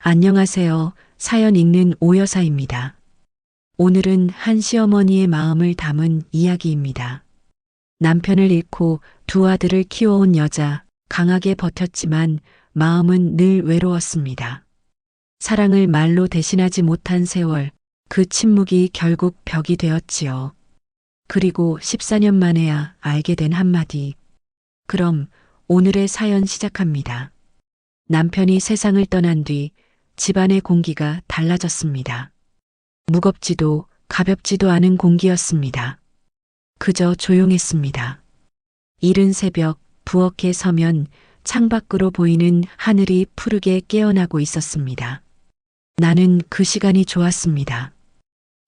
안녕하세요. 사연 읽는 오여사입니다. 오늘은 한 시어머니의 마음을 담은 이야기입니다. 남편을 잃고 두 아들을 키워온 여자, 강하게 버텼지만 마음은 늘 외로웠습니다. 사랑을 말로 대신하지 못한 세월, 그 침묵이 결국 벽이 되었지요. 그리고 14년 만에야 알게 된 한마디. 그럼 오늘의 사연 시작합니다. 남편이 세상을 떠난 뒤 집안의 공기가 달라졌습니다. 무겁지도 가볍지도 않은 공기였습니다. 그저 조용했습니다. 이른 새벽 부엌에 서면 창밖으로 보이는 하늘이 푸르게 깨어나고 있었습니다. 나는 그 시간이 좋았습니다.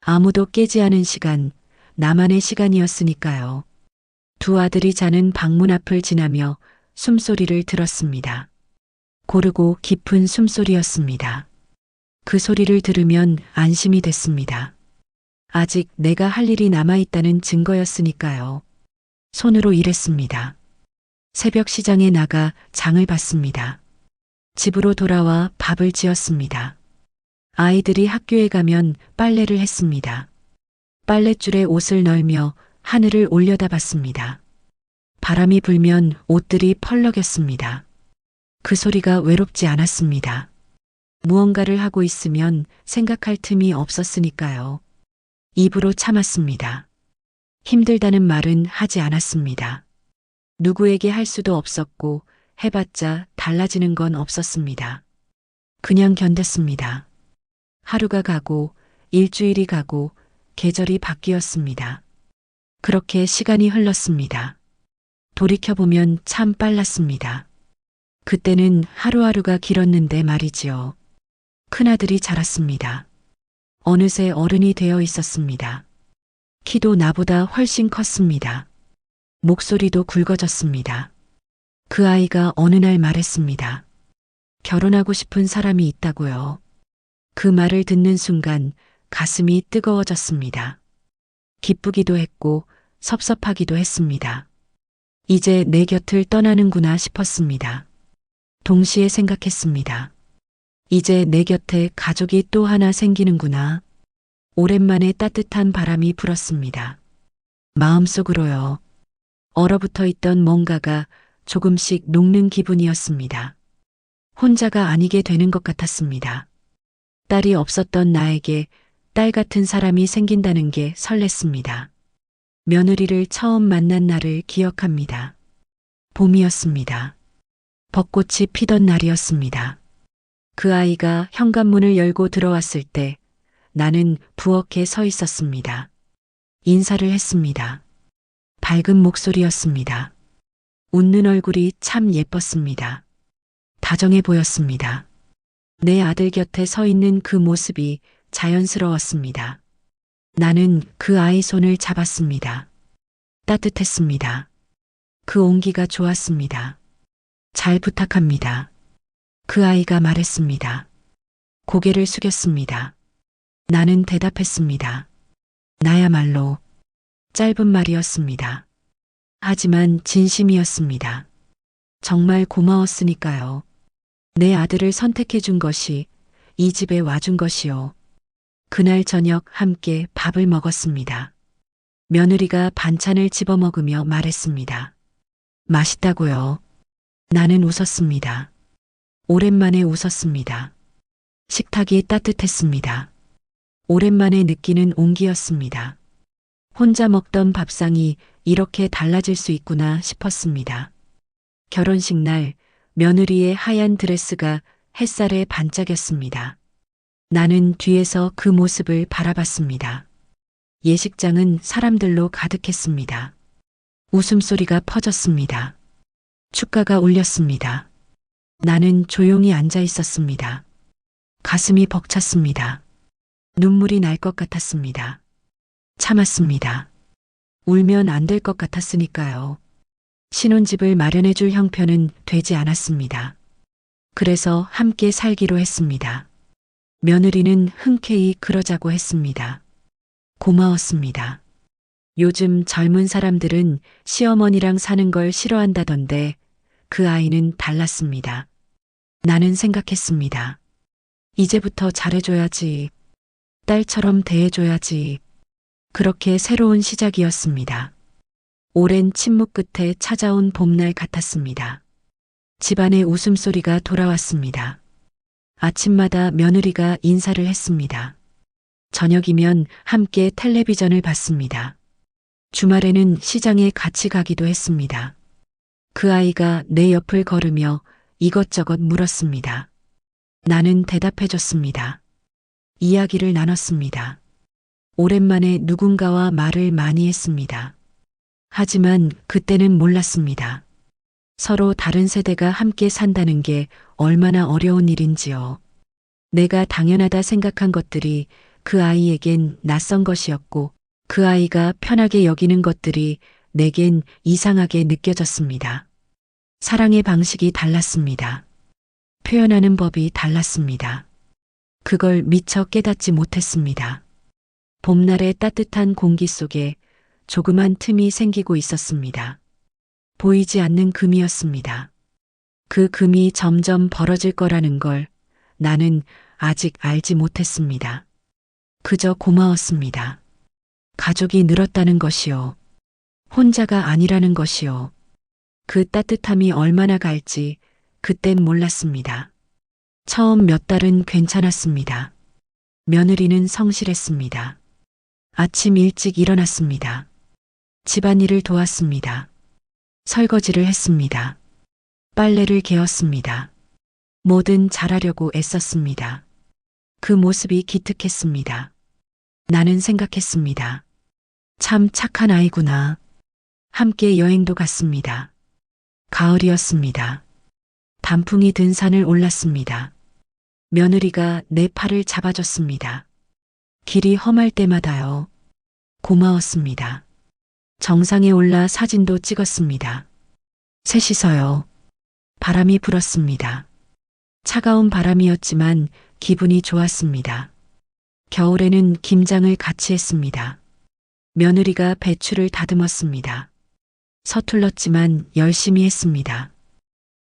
아무도 깨지 않은 시간, 나만의 시간이었으니까요. 두 아들이 자는 방문 앞을 지나며 숨소리를 들었습니다. 고르고 깊은 숨소리였습니다. 그 소리를 들으면 안심이 됐습니다. 아직 내가 할 일이 남아있다는 증거였으니까요. 손으로 일했습니다. 새벽 시장에 나가 장을 봤습니다. 집으로 돌아와 밥을 지었습니다. 아이들이 학교에 가면 빨래를 했습니다. 빨랫줄에 옷을 널며 하늘을 올려다봤습니다. 바람이 불면 옷들이 펄럭였습니다. 그 소리가 외롭지 않았습니다. 무언가를 하고 있으면 생각할 틈이 없었으니까요. 입으로 참았습니다. 힘들다는 말은 하지 않았습니다. 누구에게 할 수도 없었고 해봤자 달라지는 건 없었습니다. 그냥 견뎠습니다. 하루가 가고 일주일이 가고 계절이 바뀌었습니다. 그렇게 시간이 흘렀습니다. 돌이켜보면 참 빨랐습니다. 그때는 하루하루가 길었는데 말이지요. 큰아들이 자랐습니다. 어느새 어른이 되어 있었습니다. 키도 나보다 훨씬 컸습니다. 목소리도 굵어졌습니다. 그 아이가 어느 날 말했습니다. 결혼하고 싶은 사람이 있다고요. 그 말을 듣는 순간 가슴이 뜨거워졌습니다. 기쁘기도 했고 섭섭하기도 했습니다. 이제 내 곁을 떠나는구나 싶었습니다. 동시에 생각했습니다. 이제 내 곁에 가족이 또 하나 생기는구나. 오랜만에 따뜻한 바람이 불었습니다. 마음속으로요. 얼어붙어 있던 뭔가가 조금씩 녹는 기분이었습니다. 혼자가 아니게 되는 것 같았습니다. 딸이 없었던 나에게 딸 같은 사람이 생긴다는 게 설렜습니다. 며느리를 처음 만난 날을 기억합니다. 봄이었습니다. 벚꽃이 피던 날이었습니다. 그 아이가 현관문을 열고 들어왔을 때 나는 부엌에 서 있었습니다. 인사를 했습니다. 밝은 목소리였습니다. 웃는 얼굴이 참 예뻤습니다. 다정해 보였습니다. 내 아들 곁에 서 있는 그 모습이 자연스러웠습니다. 나는 그 아이 손을 잡았습니다. 따뜻했습니다. 그 온기가 좋았습니다. 잘 부탁합니다. 그 아이가 말했습니다. 고개를 숙였습니다. 나는 대답했습니다. 나야말로. 짧은 말이었습니다. 하지만 진심이었습니다. 정말 고마웠으니까요. 내 아들을 선택해 준 것이, 이 집에 와준 것이요. 그날 저녁 함께 밥을 먹었습니다. 며느리가 반찬을 집어먹으며 말했습니다. 맛있다고요. 나는 웃었습니다. 오랜만에 웃었습니다. 식탁이 따뜻했습니다. 오랜만에 느끼는 온기였습니다. 혼자 먹던 밥상이 이렇게 달라질 수 있구나 싶었습니다. 결혼식 날 며느리의 하얀 드레스가 햇살에 반짝였습니다. 나는 뒤에서 그 모습을 바라봤습니다. 예식장은 사람들로 가득했습니다. 웃음소리가 퍼졌습니다. 축가가 울렸습니다. 나는 조용히 앉아 있었습니다. 가슴이 벅찼습니다. 눈물이 날 것 같았습니다. 참았습니다. 울면 안 될 것 같았으니까요. 신혼집을 마련해 줄 형편은 되지 않았습니다. 그래서 함께 살기로 했습니다. 며느리는 흔쾌히 그러자고 했습니다. 고마웠습니다. 요즘 젊은 사람들은 시어머니랑 사는 걸 싫어한다던데 그 아이는 달랐습니다. 나는 생각했습니다. 이제부터 잘해줘야지. 딸처럼 대해줘야지. 그렇게 새로운 시작이었습니다. 오랜 침묵 끝에 찾아온 봄날 같았습니다. 집안의 웃음소리가 돌아왔습니다. 아침마다 며느리가 인사를 했습니다. 저녁이면 함께 텔레비전을 봤습니다. 주말에는 시장에 같이 가기도 했습니다. 그 아이가 내 옆을 걸으며 이것저것 물었습니다. 나는 대답해줬습니다. 이야기를 나눴습니다. 오랜만에 누군가와 말을 많이 했습니다. 하지만 그때는 몰랐습니다. 서로 다른 세대가 함께 산다는 게 얼마나 어려운 일인지요. 내가 당연하다 생각한 것들이 그 아이에겐 낯선 것이었고 그 아이가 편하게 여기는 것들이 내겐 이상하게 느껴졌습니다. 사랑의 방식이 달랐습니다. 표현하는 법이 달랐습니다. 그걸 미처 깨닫지 못했습니다. 봄날의 따뜻한 공기 속에 조그만 틈이 생기고 있었습니다. 보이지 않는 금이었습니다. 그 금이 점점 벌어질 거라는 걸 나는 아직 알지 못했습니다. 그저 고마웠습니다. 가족이 늘었다는 것이요. 혼자가 아니라는 것이요. 그 따뜻함이 얼마나 갈지 그땐 몰랐습니다. 처음 몇 달은 괜찮았습니다. 며느리는 성실했습니다. 아침 일찍 일어났습니다. 집안일을 도왔습니다. 설거지를 했습니다. 빨래를 개었습니다. 뭐든 잘하려고 애썼습니다. 그 모습이 기특했습니다. 나는 생각했습니다. 참 착한 아이구나. 함께 여행도 갔습니다. 가을이었습니다. 단풍이 든 산을 올랐습니다. 며느리가 내 팔을 잡아줬습니다. 길이 험할 때마다요. 고마웠습니다. 정상에 올라 사진도 찍었습니다. 셋이서요. 바람이 불었습니다. 차가운 바람이었지만 기분이 좋았습니다. 겨울에는 김장을 같이 했습니다. 며느리가 배추를 다듬었습니다. 서툴렀지만 열심히 했습니다.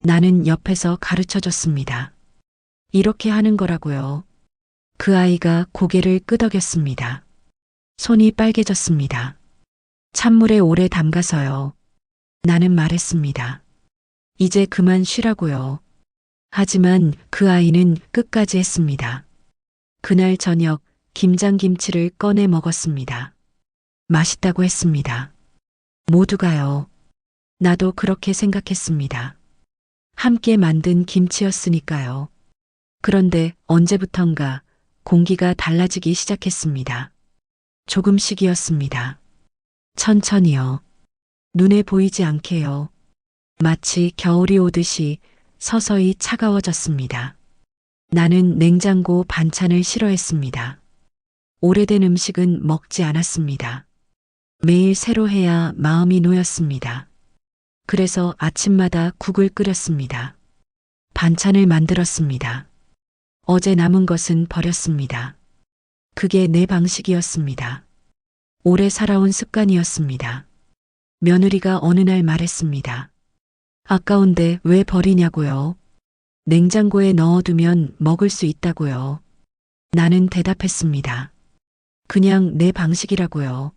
나는 옆에서 가르쳐줬습니다. 이렇게 하는 거라고요. 그 아이가 고개를 끄덕였습니다. 손이 빨개졌습니다. 찬물에 오래 담가서요. 나는 말했습니다. 이제 그만 쉬라고요. 하지만 그 아이는 끝까지 했습니다. 그날 저녁 김장김치를 꺼내 먹었습니다. 맛있다고 했습니다. 모두가요. 나도 그렇게 생각했습니다. 함께 만든 김치였으니까요. 그런데 언제부턴가 공기가 달라지기 시작했습니다. 조금씩이었습니다. 천천히요. 눈에 보이지 않게요. 마치 겨울이 오듯이 서서히 차가워졌습니다. 나는 냉장고 반찬을 싫어했습니다. 오래된 음식은 먹지 않았습니다. 매일 새로 해야 마음이 놓였습니다. 그래서 아침마다 국을 끓였습니다. 반찬을 만들었습니다. 어제 남은 것은 버렸습니다. 그게 내 방식이었습니다. 오래 살아온 습관이었습니다. 며느리가 어느 날 말했습니다. 아까운데 왜 버리냐고요? 냉장고에 넣어두면 먹을 수 있다고요. 나는 대답했습니다. 그냥 내 방식이라고요.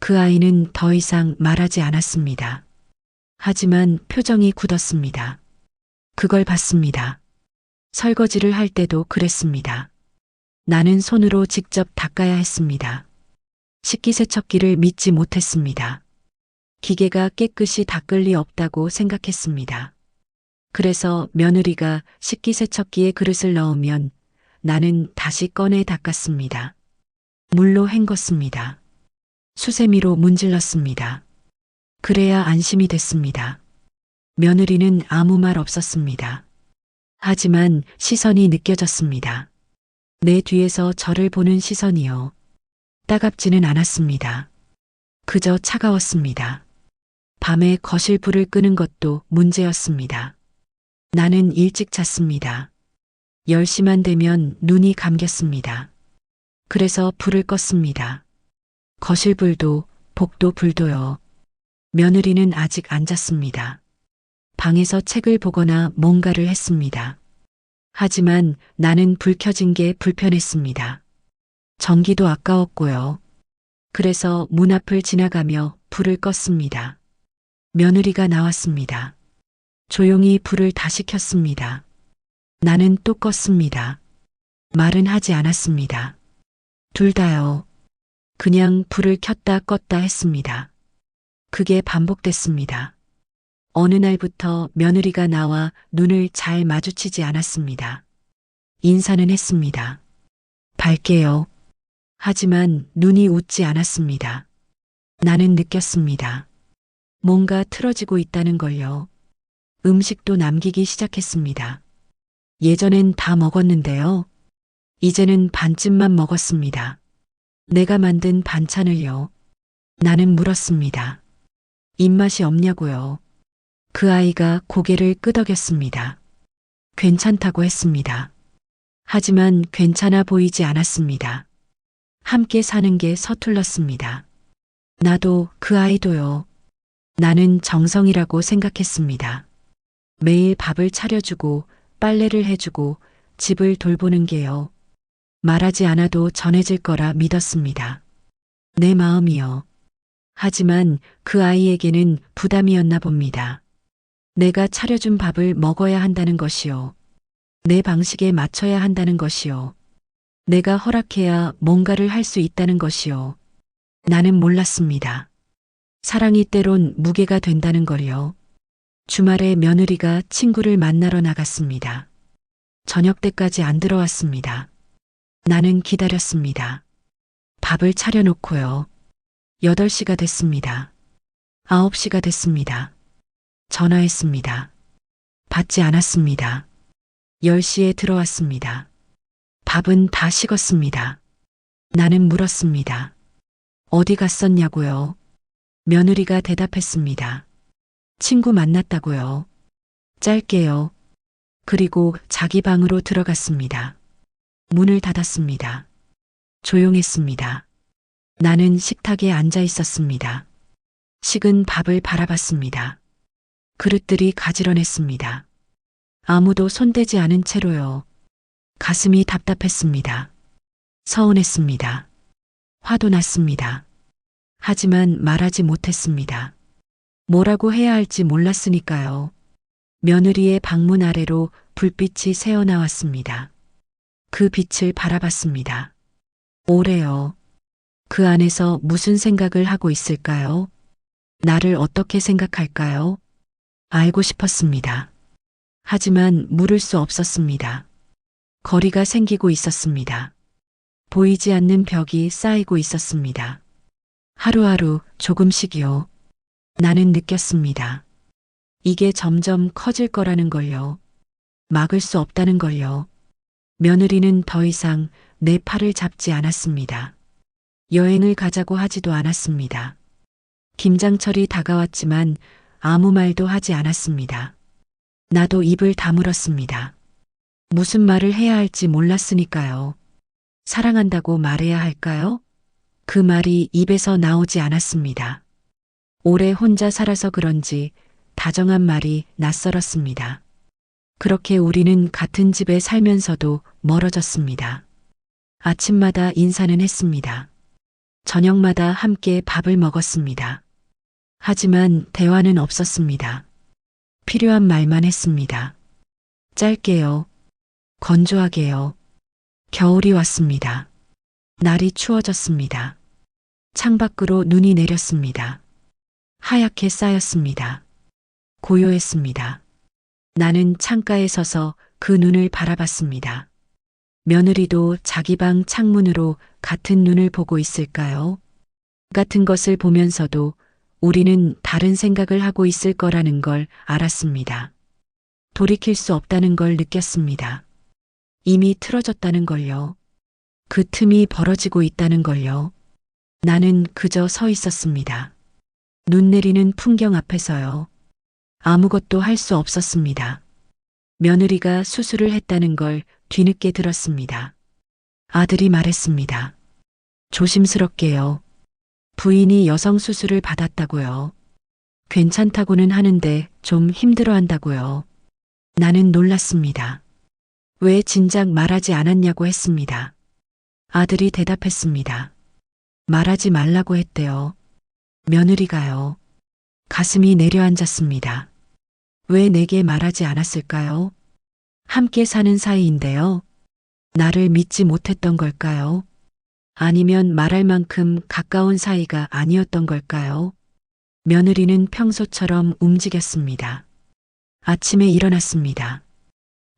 그 아이는 더 이상 말하지 않았습니다. 하지만 표정이 굳었습니다. 그걸 봤습니다. 설거지를 할 때도 그랬습니다. 나는 손으로 직접 닦아야 했습니다. 식기세척기를 믿지 못했습니다. 기계가 깨끗이 닦을 리 없다고 생각했습니다. 그래서 며느리가 식기세척기에 그릇을 넣으면 나는 다시 꺼내 닦았습니다. 물로 헹궜습니다. 수세미로 문질렀습니다. 그래야 안심이 됐습니다. 며느리는 아무 말 없었습니다. 하지만 시선이 느껴졌습니다. 내 뒤에서 저를 보는 시선이요. 따갑지는 않았습니다. 그저 차가웠습니다. 밤에 거실 불을 끄는 것도 문제였습니다. 나는 일찍 잤습니다. 10시만 되면 눈이 감겼습니다. 그래서 불을 껐습니다. 거실 불도 복도 불도요. 며느리는 아직 안 잤습니다. 방에서 책을 보거나 뭔가를 했습니다. 하지만 나는 불 켜진 게 불편했습니다. 전기도 아까웠고요. 그래서 문 앞을 지나가며 불을 껐습니다. 며느리가 나왔습니다. 조용히 불을 다시 켰습니다. 나는 또 껐습니다. 말은 하지 않았습니다. 둘 다요. 그냥 불을 켰다 껐다 했습니다. 그게 반복됐습니다. 어느 날부터 며느리가 나와 눈을 잘 마주치지 않았습니다. 인사는 했습니다. 밝게요. 하지만 눈이 웃지 않았습니다. 나는 느꼈습니다. 뭔가 틀어지고 있다는 걸요. 음식도 남기기 시작했습니다. 예전엔 다 먹었는데요. 이제는 반쯤만 먹었습니다. 내가 만든 반찬을요. 나는 물었습니다. 입맛이 없냐고요. 그 아이가 고개를 끄덕였습니다. 괜찮다고 했습니다. 하지만 괜찮아 보이지 않았습니다. 함께 사는 게 서툴렀습니다. 나도 그 아이도요. 나는 정성이라고 생각했습니다. 매일 밥을 차려주고 빨래를 해주고 집을 돌보는 게요. 말하지 않아도 전해질 거라 믿었습니다. 내 마음이요. 하지만 그 아이에게는 부담이었나 봅니다. 내가 차려준 밥을 먹어야 한다는 것이요. 내 방식에 맞춰야 한다는 것이요. 내가 허락해야 뭔가를 할 수 있다는 것이요. 나는 몰랐습니다. 사랑이 때론 무게가 된다는 걸요. 주말에 며느리가 친구를 만나러 나갔습니다. 저녁 때까지 안 들어왔습니다. 나는 기다렸습니다. 밥을 차려놓고요. 8시가 됐습니다. 9시가 됐습니다. 전화했습니다. 받지 않았습니다. 10시에 들어왔습니다. 밥은 다 식었습니다. 나는 물었습니다. 어디 갔었냐고요? 며느리가 대답했습니다. 친구 만났다고요. 짧게요. 그리고 자기 방으로 들어갔습니다. 문을 닫았습니다. 조용했습니다. 나는 식탁에 앉아 있었습니다. 식은 밥을 바라봤습니다. 그릇들이 가지런했습니다. 아무도 손대지 않은 채로요. 가슴이 답답했습니다. 서운했습니다. 화도 났습니다. 하지만 말하지 못했습니다. 뭐라고 해야 할지 몰랐으니까요. 며느리의 방문 아래로 불빛이 새어나왔습니다. 그 빛을 바라봤습니다. 오래요. 그 안에서 무슨 생각을 하고 있을까요? 나를 어떻게 생각할까요? 알고 싶었습니다. 하지만 물을 수 없었습니다. 거리가 생기고 있었습니다. 보이지 않는 벽이 쌓이고 있었습니다. 하루하루 조금씩이요. 나는 느꼈습니다. 이게 점점 커질 거라는 걸요. 막을 수 없다는 걸요. 며느리는 더 이상 내 팔을 잡지 않았습니다. 여행을 가자고 하지도 않았습니다. 김장철이 다가왔지만 아무 말도 하지 않았습니다. 나도 입을 다물었습니다. 무슨 말을 해야 할지 몰랐으니까요. 사랑한다고 말해야 할까요? 그 말이 입에서 나오지 않았습니다. 오래 혼자 살아서 그런지 다정한 말이 낯설었습니다. 그렇게 우리는 같은 집에 살면서도 멀어졌습니다. 아침마다 인사는 했습니다. 저녁마다 함께 밥을 먹었습니다. 하지만 대화는 없었습니다. 필요한 말만 했습니다. 짧게요. 건조하게요. 겨울이 왔습니다. 날이 추워졌습니다. 창밖으로 눈이 내렸습니다. 하얗게 쌓였습니다. 고요했습니다. 나는 창가에 서서 그 눈을 바라봤습니다. 며느리도 자기 방 창문으로 같은 눈을 보고 있을까요? 같은 것을 보면서도 우리는 다른 생각을 하고 있을 거라는 걸 알았습니다. 돌이킬 수 없다는 걸 느꼈습니다. 이미 틀어졌다는 걸요. 그 틈이 벌어지고 있다는 걸요. 나는 그저 서 있었습니다. 눈 내리는 풍경 앞에서요. 아무것도 할 수 없었습니다. 며느리가 수술을 했다는 걸 뒤늦게 들었습니다. 아들이 말했습니다. 조심스럽게요. 부인이 여성 수술을 받았다고요. 괜찮다고는 하는데 좀 힘들어 한다고요. 나는 놀랐습니다. 왜 진작 말하지 않았냐고 했습니다. 아들이 대답했습니다. 말하지 말라고 했대요. 며느리가요. 가슴이 내려앉았습니다. 왜 내게 말하지 않았을까요? 함께 사는 사이인데요. 나를 믿지 못했던 걸까요? 아니면 말할 만큼 가까운 사이가 아니었던 걸까요? 며느리는 평소처럼 움직였습니다. 아침에 일어났습니다.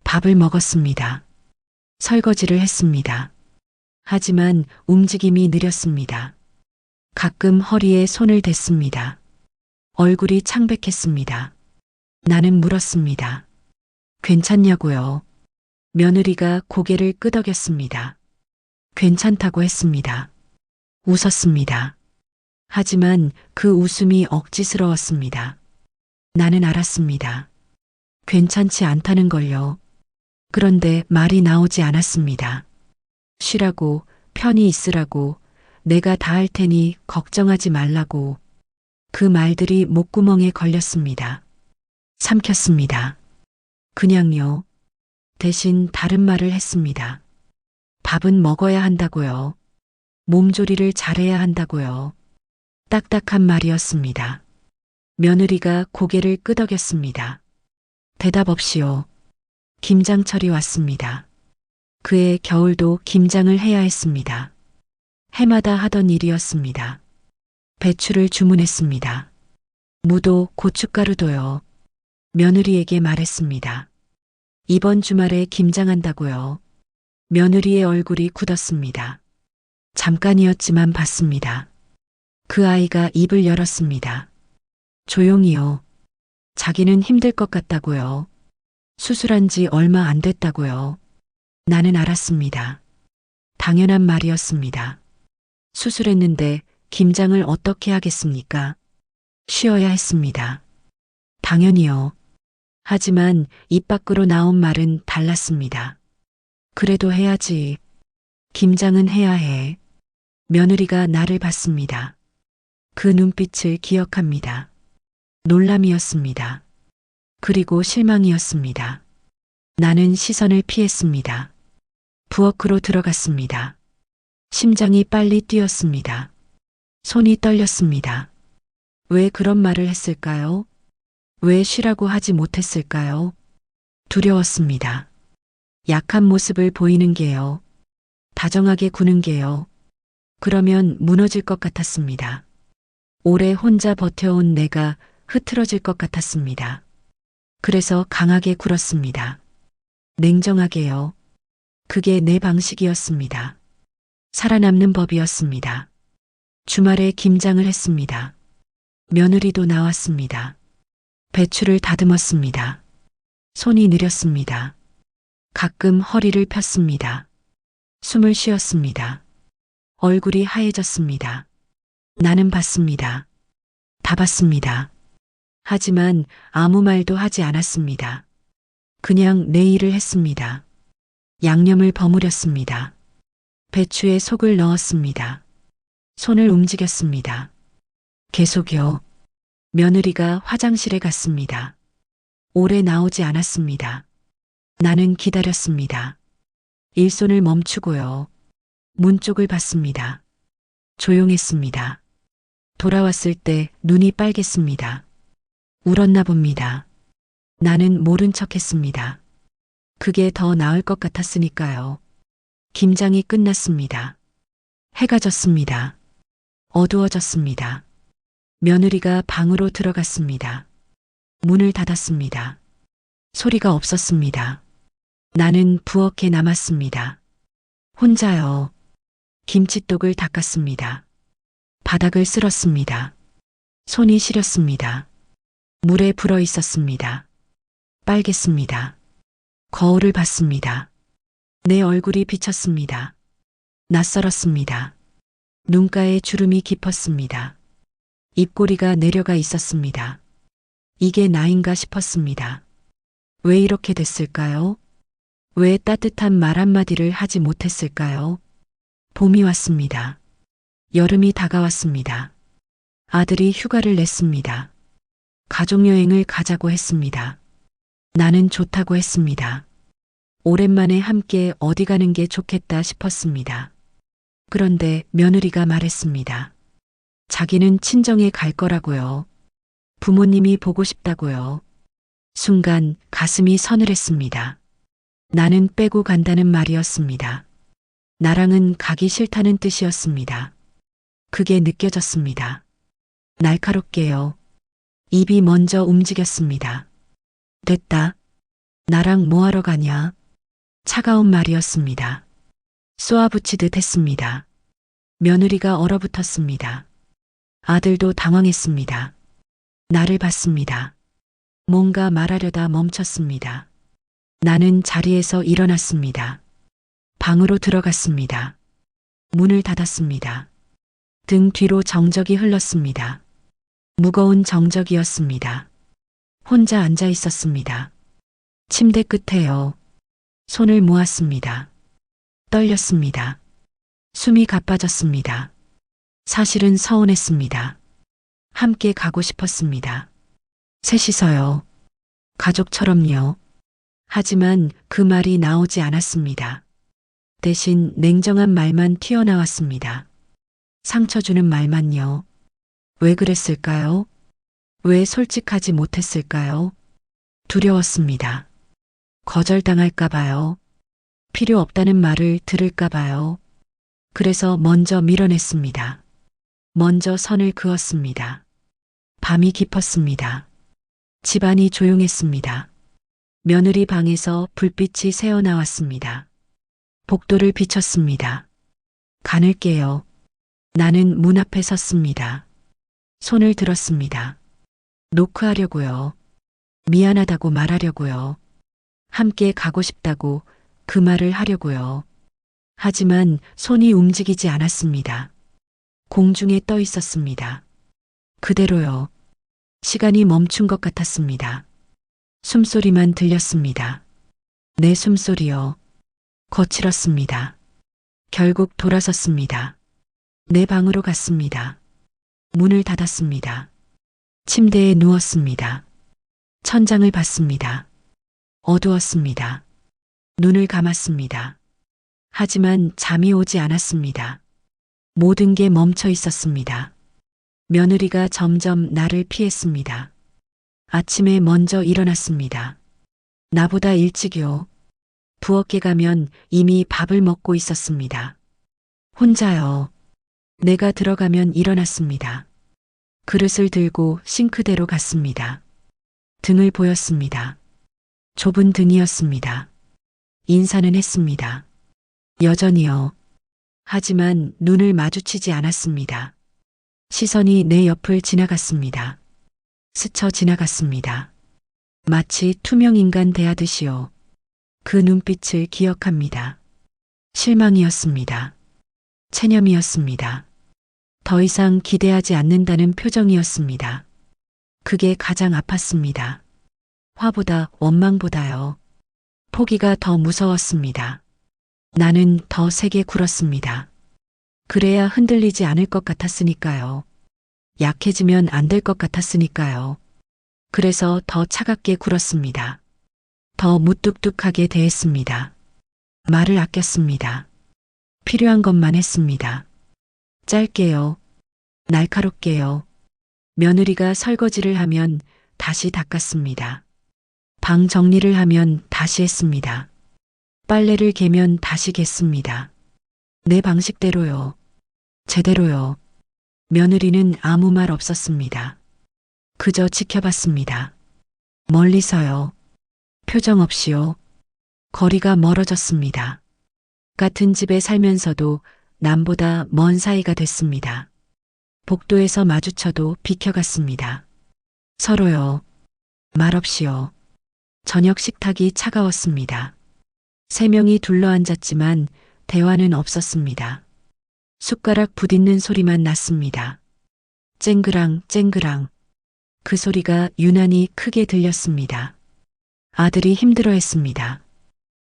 밥을 먹었습니다. 설거지를 했습니다. 하지만 움직임이 느렸습니다. 가끔 허리에 손을 댔습니다. 얼굴이 창백했습니다. 나는 물었습니다. 괜찮냐고요? 며느리가 고개를 끄덕였습니다. 괜찮다고 했습니다. 웃었습니다. 하지만 그 웃음이 억지스러웠습니다. 나는 알았습니다. 괜찮지 않다는 걸요. 그런데 말이 나오지 않았습니다. 쉬라고, 편히 있으라고, 내가 다 할 테니 걱정하지 말라고. 그 말들이 목구멍에 걸렸습니다. 삼켰습니다. 그냥요. 대신 다른 말을 했습니다. 밥은 먹어야 한다고요. 몸조리를 잘해야 한다고요. 딱딱한 말이었습니다. 며느리가 고개를 끄덕였습니다. 대답 없이요. 김장철이 왔습니다. 그해 겨울도 김장을 해야 했습니다. 해마다 하던 일이었습니다. 배추를 주문했습니다. 무도 고춧가루도요. 며느리에게 말했습니다. 이번 주말에 김장한다고요. 며느리의 얼굴이 굳었습니다. 잠깐이었지만 봤습니다. 그 아이가 입을 열었습니다. 조용히요. 자기는 힘들 것 같다고요. 수술한 지 얼마 안 됐다고요. 나는 알았습니다. 당연한 말이었습니다. 수술했는데 김장을 어떻게 하겠습니까? 쉬어야 했습니다. 당연히요. 하지만 입 밖으로 나온 말은 달랐습니다. 그래도 해야지. 김장은 해야 해. 며느리가 나를 봤습니다. 그 눈빛을 기억합니다. 놀람이었습니다. 그리고 실망이었습니다. 나는 시선을 피했습니다. 부엌으로 들어갔습니다. 심장이 빨리 뛰었습니다. 손이 떨렸습니다. 왜 그런 말을 했을까요? 왜 쉬라고 하지 못했을까요? 두려웠습니다. 약한 모습을 보이는 게요. 다정하게 구는 게요. 그러면 무너질 것 같았습니다. 오래 혼자 버텨온 내가 흐트러질 것 같았습니다. 그래서 강하게 굴었습니다. 냉정하게요. 그게 내 방식이었습니다. 살아남는 법이었습니다. 주말에 김장을 했습니다. 며느리도 나왔습니다. 배추를 다듬었습니다. 손이 느렸습니다. 가끔 허리를 폈습니다. 숨을 쉬었습니다. 얼굴이 하얘졌습니다. 나는 봤습니다. 다 봤습니다. 하지만 아무 말도 하지 않았습니다. 그냥 내 일을 했습니다. 양념을 버무렸습니다. 배추에 속을 넣었습니다. 손을 움직였습니다. 계속요. 며느리가 화장실에 갔습니다. 오래 나오지 않았습니다. 나는 기다렸습니다. 일손을 멈추고요. 문 쪽을 봤습니다. 조용했습니다. 돌아왔을 때 눈이 빨갰습니다. 울었나 봅니다. 나는 모른 척 했습니다. 그게 더 나을 것 같았으니까요. 김장이 끝났습니다. 해가 졌습니다. 어두워졌습니다. 며느리가 방으로 들어갔습니다. 문을 닫았습니다. 소리가 없었습니다. 나는 부엌에 남았습니다. 혼자요. 김치독을 닦았습니다. 바닥을 쓸었습니다. 손이 시렸습니다. 물에 불어 있었습니다. 빨갰습니다. 거울을 봤습니다. 내 얼굴이 비쳤습니다. 낯설었습니다. 눈가에 주름이 깊었습니다. 입꼬리가 내려가 있었습니다. 이게 나인가 싶었습니다. 왜 이렇게 됐을까요? 왜 따뜻한 말 한마디를 하지 못했을까요? 봄이 왔습니다. 여름이 다가왔습니다. 아들이 휴가를 냈습니다. 가족여행을 가자고 했습니다. 나는 좋다고 했습니다. 오랜만에 함께 어디 가는 게 좋겠다 싶었습니다. 그런데 며느리가 말했습니다. 자기는 친정에 갈 거라고요. 부모님이 보고 싶다고요. 순간 가슴이 서늘했습니다. 나는 빼고 간다는 말이었습니다. 나랑은 가기 싫다는 뜻이었습니다. 그게 느껴졌습니다. 날카롭게요. 입이 먼저 움직였습니다. 됐다. 나랑 뭐하러 가냐? 차가운 말이었습니다. 쏘아붙이듯 했습니다. 며느리가 얼어붙었습니다. 아들도 당황했습니다. 나를 봤습니다. 뭔가 말하려다 멈췄습니다. 나는 자리에서 일어났습니다. 방으로 들어갔습니다. 문을 닫았습니다. 등 뒤로 정적이 흘렀습니다. 무거운 정적이었습니다. 혼자 앉아 있었습니다. 침대 끝에요. 손을 모았습니다. 떨렸습니다. 숨이 가빠졌습니다. 사실은 서운했습니다. 함께 가고 싶었습니다. 셋이서요. 가족처럼요. 하지만 그 말이 나오지 않았습니다. 대신 냉정한 말만 튀어나왔습니다. 상처 주는 말만요. 왜 그랬을까요? 왜 솔직하지 못했을까요? 두려웠습니다. 거절당할까봐요. 필요 없다는 말을 들을까봐요. 그래서 먼저 밀어냈습니다. 먼저 선을 그었습니다. 밤이 깊었습니다. 집안이 조용했습니다. 며느리 방에서 불빛이 새어나왔습니다. 복도를 비췄습니다. 가늘게요. 나는 문 앞에 섰습니다. 손을 들었습니다. 노크하려고요. 미안하다고 말하려고요. 함께 가고 싶다고 그 말을 하려고요. 하지만 손이 움직이지 않았습니다. 공중에 떠 있었습니다. 그대로요. 시간이 멈춘 것 같았습니다. 숨소리만 들렸습니다. 내 숨소리요. 거칠었습니다. 결국 돌아섰습니다. 내 방으로 갔습니다. 문을 닫았습니다. 침대에 누웠습니다. 천장을 봤습니다. 어두웠습니다. 눈을 감았습니다. 하지만 잠이 오지 않았습니다. 모든 게 멈춰 있었습니다. 며느리가 점점 나를 피했습니다. 아침에 먼저 일어났습니다. 나보다 일찍이요. 부엌에 가면 이미 밥을 먹고 있었습니다. 혼자요. 내가 들어가면 일어났습니다. 그릇을 들고 싱크대로 갔습니다. 등을 보였습니다. 좁은 등이었습니다. 인사는 했습니다. 여전히요. 하지만 눈을 마주치지 않았습니다. 시선이 내 옆을 지나갔습니다. 스쳐 지나갔습니다. 마치 투명인간 대하듯이요. 그 눈빛을 기억합니다. 실망이었습니다. 체념이었습니다. 더 이상 기대하지 않는다는 표정이었습니다. 그게 가장 아팠습니다. 화보다 원망보다요. 포기가 더 무서웠습니다. 나는 더 세게 굴었습니다. 그래야 흔들리지 않을 것 같았으니까요. 약해지면 안 될 것 같았으니까요. 그래서 더 차갑게 굴었습니다. 더 무뚝뚝하게 대했습니다. 말을 아꼈습니다. 필요한 것만 했습니다. 짧게요. 날카롭게요. 며느리가 설거지를 하면 다시 닦았습니다. 방 정리를 하면 다시 했습니다. 빨래를 개면 다시 갰습니다. 내 방식대로요. 제대로요. 며느리는 아무 말 없었습니다. 그저 지켜봤습니다. 멀리서요. 표정 없이요. 거리가 멀어졌습니다. 같은 집에 살면서도 남보다 먼 사이가 됐습니다. 복도에서 마주쳐도 비켜갔습니다. 서로요. 말없이요. 저녁 식탁이 차가웠습니다. 세 명이 둘러앉았지만 대화는 없었습니다. 숟가락 부딪는 소리만 났습니다. 쨍그랑 쨍그랑. 그 소리가 유난히 크게 들렸습니다. 아들이 힘들어했습니다.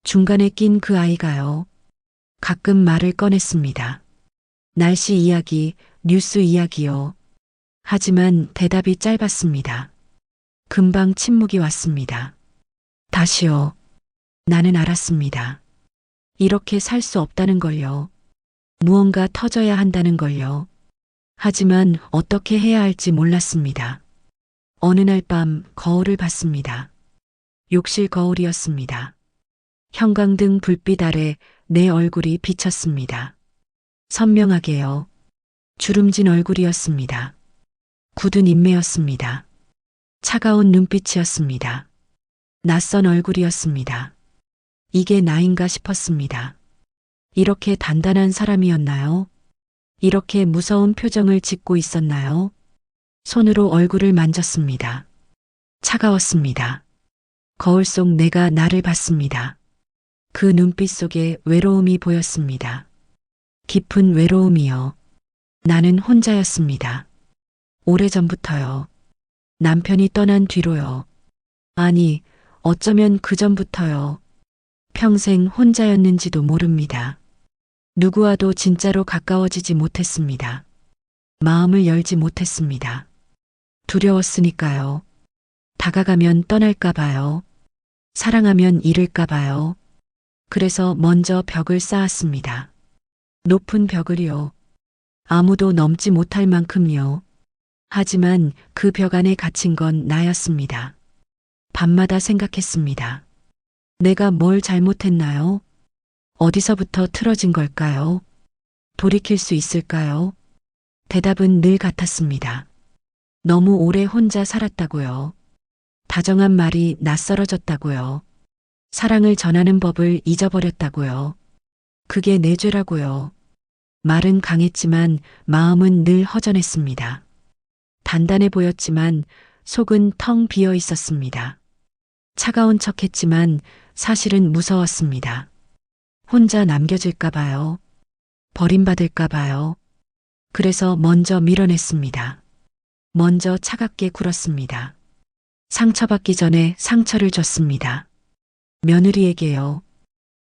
중간에 낀 그 아이가요. 가끔 말을 꺼냈습니다. 날씨 이야기, 뉴스 이야기요. 하지만 대답이 짧았습니다. 금방 침묵이 왔습니다. 다시요. 나는 알았습니다. 이렇게 살 수 없다는 걸요. 무언가 터져야 한다는 걸요. 하지만 어떻게 해야 할지 몰랐습니다. 어느 날 밤 거울을 봤습니다. 욕실 거울이었습니다. 형광등 불빛 아래 내 얼굴이 비쳤습니다. 선명하게요. 주름진 얼굴이었습니다. 굳은 인매였습니다. 차가운 눈빛이었습니다. 낯선 얼굴이었습니다. 이게 나인가 싶었습니다. 이렇게 단단한 사람이었나요? 이렇게 무서운 표정을 짓고 있었나요? 손으로 얼굴을 만졌습니다. 차가웠습니다. 거울 속 내가 나를 봤습니다. 그 눈빛 속에 외로움이 보였습니다. 깊은 외로움이요. 나는 혼자였습니다. 오래전부터요. 남편이 떠난 뒤로요. 아니, 어쩌면 그전부터요. 평생 혼자였는지도 모릅니다. 누구와도 진짜로 가까워지지 못했습니다. 마음을 열지 못했습니다. 두려웠으니까요. 다가가면 떠날까봐요. 사랑하면 잃을까봐요. 그래서 먼저 벽을 쌓았습니다. 높은 벽을요. 아무도 넘지 못할 만큼요. 하지만 그 벽 안에 갇힌 건 나였습니다. 밤마다 생각했습니다. 내가 뭘 잘못했나요? 어디서부터 틀어진 걸까요? 돌이킬 수 있을까요? 대답은 늘 같았습니다. 너무 오래 혼자 살았다고요. 다정한 말이 낯설어졌다고요. 사랑을 전하는 법을 잊어버렸다고요. 그게 내 죄라고요. 말은 강했지만 마음은 늘 허전했습니다. 단단해 보였지만 속은 텅 비어 있었습니다. 차가운 척 했지만 사실은 무서웠습니다. 혼자 남겨질까 봐요. 버림받을까 봐요. 그래서 먼저 밀어냈습니다. 먼저 차갑게 굴었습니다. 상처받기 전에 상처를 줬습니다. 며느리에게요.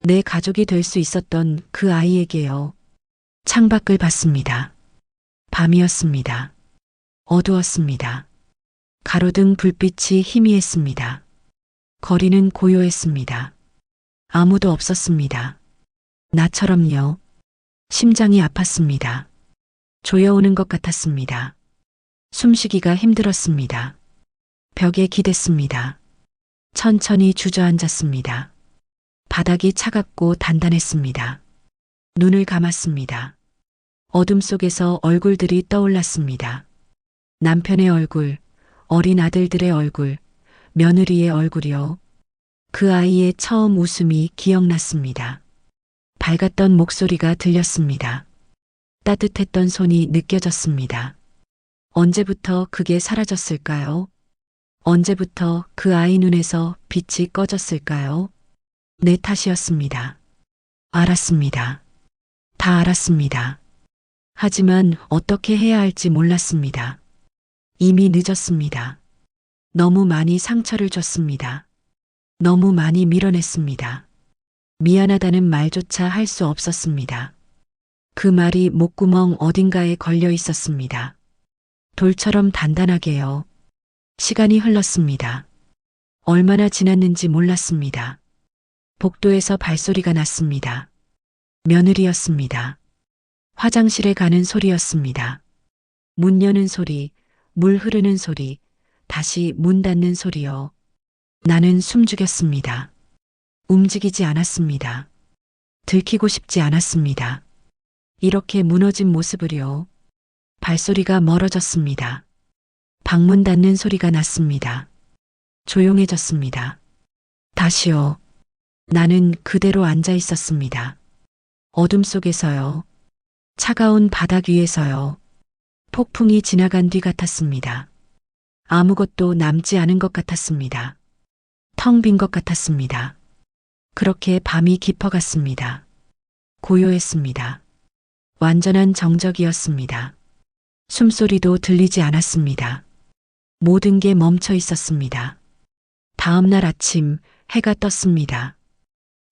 내 가족이 될 수 있었던 그 아이에게요. 창밖을 봤습니다. 밤이었습니다. 어두웠습니다. 가로등 불빛이 희미했습니다. 거리는 고요했습니다. 아무도 없었습니다. 나처럼요. 심장이 아팠습니다. 조여오는 것 같았습니다. 숨쉬기가 힘들었습니다. 벽에 기댔습니다. 천천히 주저앉았습니다. 바닥이 차갑고 단단했습니다. 눈을 감았습니다. 어둠 속에서 얼굴들이 떠올랐습니다. 남편의 얼굴, 어린 아들들의 얼굴, 며느리의 얼굴이요. 그 아이의 처음 웃음이 기억났습니다. 밝았던 목소리가 들렸습니다. 따뜻했던 손이 느껴졌습니다. 언제부터 그게 사라졌을까요? 언제부터 그 아이 눈에서 빛이 꺼졌을까요? 내 탓이었습니다. 알았습니다. 다 알았습니다. 하지만 어떻게 해야 할지 몰랐습니다. 이미 늦었습니다. 너무 많이 상처를 줬습니다. 너무 많이 밀어냈습니다. 미안하다는 말조차 할 수 없었습니다. 그 말이 목구멍 어딘가에 걸려 있었습니다. 돌처럼 단단하게요. 시간이 흘렀습니다. 얼마나 지났는지 몰랐습니다. 복도에서 발소리가 났습니다. 며느리였습니다. 화장실에 가는 소리였습니다. 문 여는 소리, 물 흐르는 소리, 다시 문 닫는 소리요. 나는 숨죽였습니다. 움직이지 않았습니다. 들키고 싶지 않았습니다. 이렇게 무너진 모습을요. 발소리가 멀어졌습니다. 방문 닫는 소리가 났습니다. 조용해졌습니다. 다시요. 나는 그대로 앉아 있었습니다. 어둠 속에서요. 차가운 바닥 위에서요. 폭풍이 지나간 뒤 같았습니다. 아무것도 남지 않은 것 같았습니다. 텅 빈 것 같았습니다. 그렇게 밤이 깊어갔습니다. 고요했습니다. 완전한 정적이었습니다. 숨소리도 들리지 않았습니다. 모든 게 멈춰 있었습니다. 다음 날 아침 해가 떴습니다.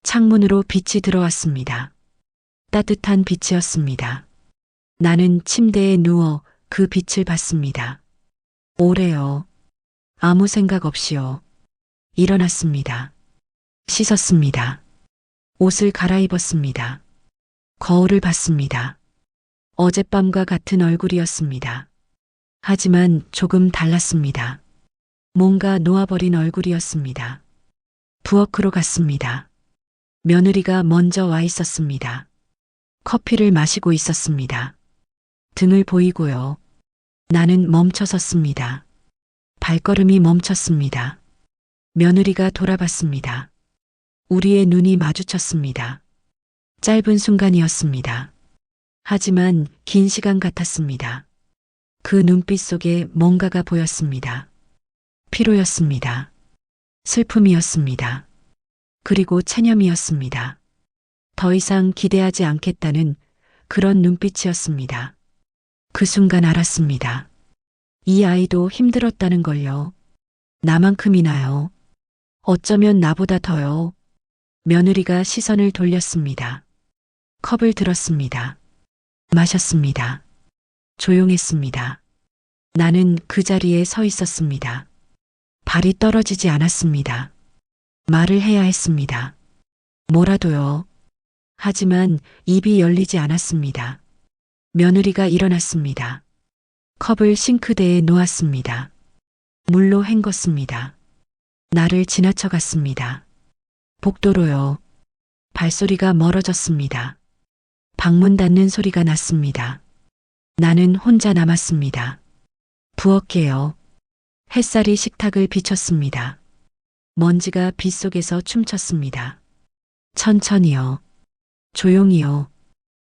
창문으로 빛이 들어왔습니다. 따뜻한 빛이었습니다. 나는 침대에 누워 그 빛을 봤습니다. 오래요. 아무 생각 없이요. 일어났습니다. 씻었습니다. 옷을 갈아입었습니다. 거울을 봤습니다. 어젯밤과 같은 얼굴이었습니다. 하지만 조금 달랐습니다. 뭔가 놓아버린 얼굴이었습니다. 부엌으로 갔습니다. 며느리가 먼저 와 있었습니다. 커피를 마시고 있었습니다. 등을 보이고요. 나는 멈춰 섰습니다. 발걸음이 멈췄습니다. 며느리가 돌아봤습니다. 우리의 눈이 마주쳤습니다. 짧은 순간이었습니다. 하지만 긴 시간 같았습니다. 그 눈빛 속에 뭔가가 보였습니다. 피로였습니다. 슬픔이었습니다. 그리고 체념이었습니다. 더 이상 기대하지 않겠다는 그런 눈빛이었습니다. 그 순간 알았습니다. 이 아이도 힘들었다는 걸요. 나만큼이나요. 어쩌면 나보다 더요. 며느리가 시선을 돌렸습니다. 컵을 들었습니다. 마셨습니다. 조용했습니다. 나는 그 자리에 서 있었습니다. 발이 떨어지지 않았습니다. 말을 해야 했습니다. 뭐라도요. 하지만 입이 열리지 않았습니다. 며느리가 일어났습니다. 컵을 싱크대에 놓았습니다. 물로 헹궜습니다. 나를 지나쳐 갔습니다. 복도로요. 발소리가 멀어졌습니다. 방문 닫는 소리가 났습니다. 나는 혼자 남았습니다. 부엌에요. 햇살이 식탁을 비췄습니다. 먼지가 빗속에서 춤췄습니다. 천천히요. 조용히요.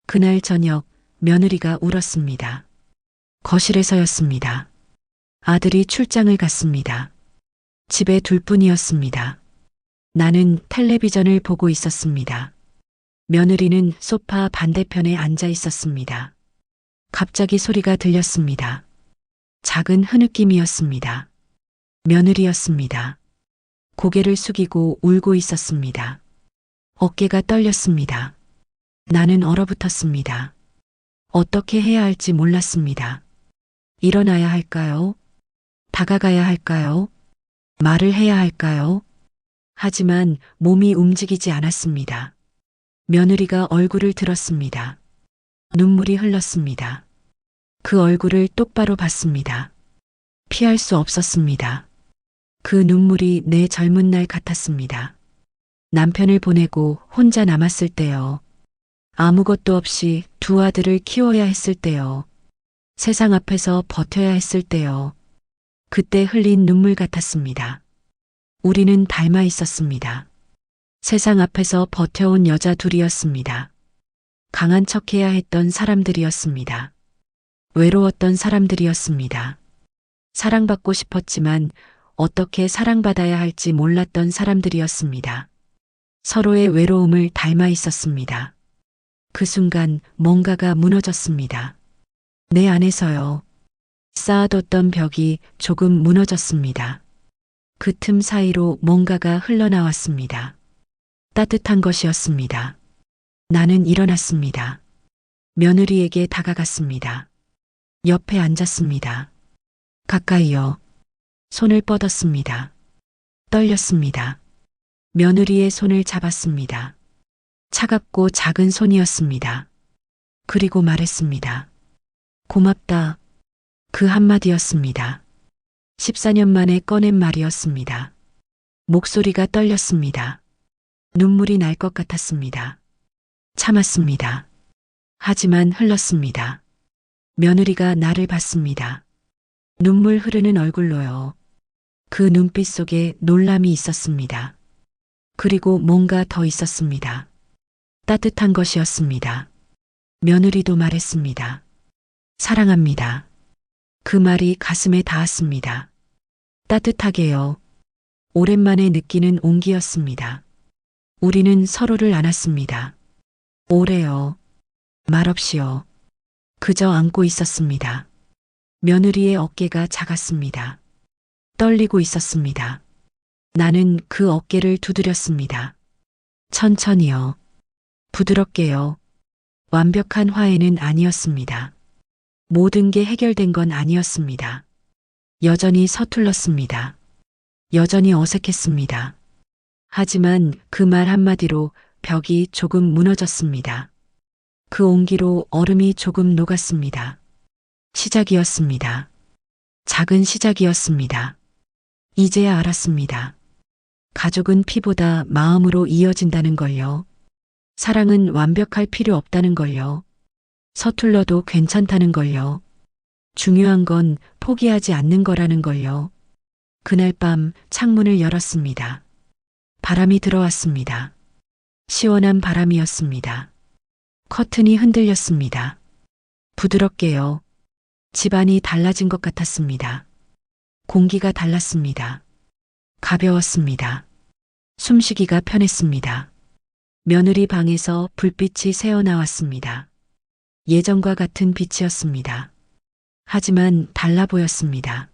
그날 저녁 며느리가 울었습니다. 거실에서였습니다. 아들이 출장을 갔습니다. 집에 둘뿐이었습니다. 나는 텔레비전을 보고 있었습니다. 며느리는 소파 반대편에 앉아 있었습니다. 갑자기 소리가 들렸습니다. 작은 흐느낌이었습니다. 며느리였습니다. 고개를 숙이고 울고 있었습니다. 어깨가 떨렸습니다. 나는 얼어붙었습니다. 어떻게 해야 할지 몰랐습니다. 일어나야 할까요? 다가가야 할까요? 말을 해야 할까요? 하지만 몸이 움직이지 않았습니다. 며느리가 얼굴을 들었습니다. 눈물이 흘렀습니다. 그 얼굴을 똑바로 봤습니다. 피할 수 없었습니다. 그 눈물이 내 젊은 날 같았습니다. 남편을 보내고 혼자 남았을 때요. 아무것도 없이 두 아들을 키워야 했을 때요. 세상 앞에서 버텨야 했을 때요. 그때 흘린 눈물 같았습니다. 우리는 닮아 있었습니다. 세상 앞에서 버텨온 여자 둘이었습니다. 강한 척해야 했던 사람들이었습니다. 외로웠던 사람들이었습니다. 사랑받고 싶었지만 어떻게 사랑받아야 할지 몰랐던 사람들이었습니다. 서로의 외로움을 닮아 있었습니다. 그 순간 뭔가가 무너졌습니다. 내 안에서요. 쌓아뒀던 벽이 조금 무너졌습니다. 그 틈 사이로 뭔가가 흘러나왔습니다. 따뜻한 것이었습니다. 나는 일어났습니다. 며느리에게 다가갔습니다. 옆에 앉았습니다. 가까이요. 손을 뻗었습니다. 떨렸습니다. 며느리의 손을 잡았습니다. 차갑고 작은 손이었습니다. 그리고 말했습니다. 고맙다. 그 한마디였습니다. 14년 만에 꺼낸 말이었습니다. 목소리가 떨렸습니다. 눈물이 날 것 같았습니다. 참았습니다. 하지만 흘렀습니다. 며느리가 나를 봤습니다. 눈물 흐르는 얼굴로요. 그 눈빛 속에 놀람이 있었습니다. 그리고 뭔가 더 있었습니다. 따뜻한 것이었습니다. 며느리도 말했습니다. 사랑합니다. 그 말이 가슴에 닿았습니다. 따뜻하게요. 오랜만에 느끼는 온기였습니다. 우리는 서로를 안았습니다. 오래요. 말없이요. 그저 안고 있었습니다. 며느리의 어깨가 작았습니다. 떨리고 있었습니다. 나는 그 어깨를 두드렸습니다. 천천히요. 부드럽게요. 완벽한 화해는 아니었습니다. 모든 게 해결된 건 아니었습니다. 여전히 서툴렀습니다. 여전히 어색했습니다. 하지만 그 말 한마디로 벽이 조금 무너졌습니다. 그 온기로 얼음이 조금 녹았습니다. 시작이었습니다. 작은 시작이었습니다. 이제야 알았습니다. 가족은 피보다 마음으로 이어진다는 걸요. 사랑은 완벽할 필요 없다는 걸요. 서툴러도 괜찮다는 걸요. 중요한 건 포기하지 않는 거라는 걸요. 그날 밤 창문을 열었습니다. 바람이 들어왔습니다. 시원한 바람이었습니다. 커튼이 흔들렸습니다. 부드럽게요. 집안이 달라진 것 같았습니다. 공기가 달랐습니다. 가벼웠습니다. 숨쉬기가 편했습니다. 며느리 방에서 불빛이 새어나왔습니다. 예전과 같은 빛이었습니다. 하지만 달라 보였습니다.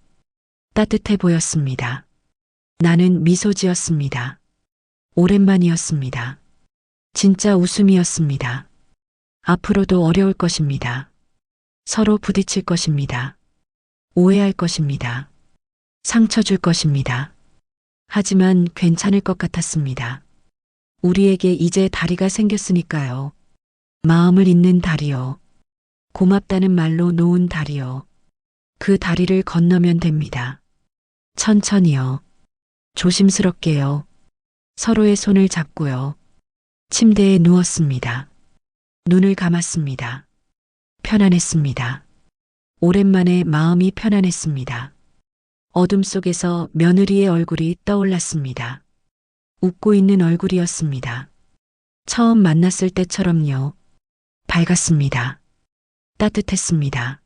따뜻해 보였습니다. 나는 미소 지었습니다. 오랜만이었습니다. 진짜 웃음이었습니다. 앞으로도 어려울 것입니다. 서로 부딪힐 것입니다. 오해할 것입니다. 상처 줄 것입니다. 하지만 괜찮을 것 같았습니다. 우리에게 이제 다리가 생겼으니까요. 마음을 잇는 다리요. 고맙다는 말로 놓은 다리요. 그 다리를 건너면 됩니다. 천천히요. 조심스럽게요. 서로의 손을 잡고요. 침대에 누웠습니다. 눈을 감았습니다. 편안했습니다. 오랜만에 마음이 편안했습니다. 어둠 속에서 며느리의 얼굴이 떠올랐습니다. 웃고 있는 얼굴이었습니다. 처음 만났을 때처럼요. 밝았습니다. 따뜻했습니다.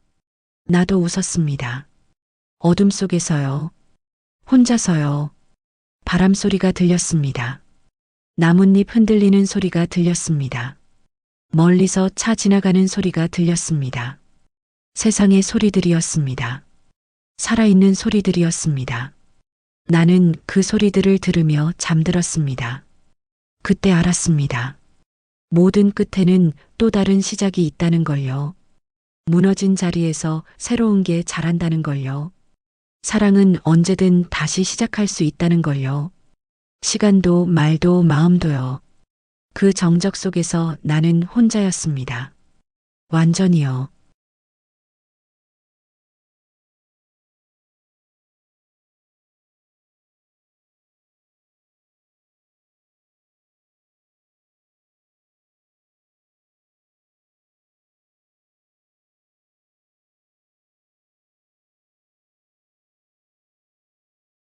나도 웃었습니다. 어둠 속에서요. 혼자서요. 바람 소리가 들렸습니다. 나뭇잎 흔들리는 소리가 들렸습니다. 멀리서 차 지나가는 소리가 들렸습니다. 세상의 소리들이었습니다. 살아있는 소리들이었습니다. 나는 그 소리들을 들으며 잠들었습니다. 그때 알았습니다. 모든 끝에는 또 다른 시작이 있다는 걸요. 무너진 자리에서 새로운 게 자란다는 걸요. 사랑은 언제든 다시 시작할 수 있다는 걸요. 시간도 말도 마음도요. 그 정적 속에서 나는 혼자였습니다. 완전히요.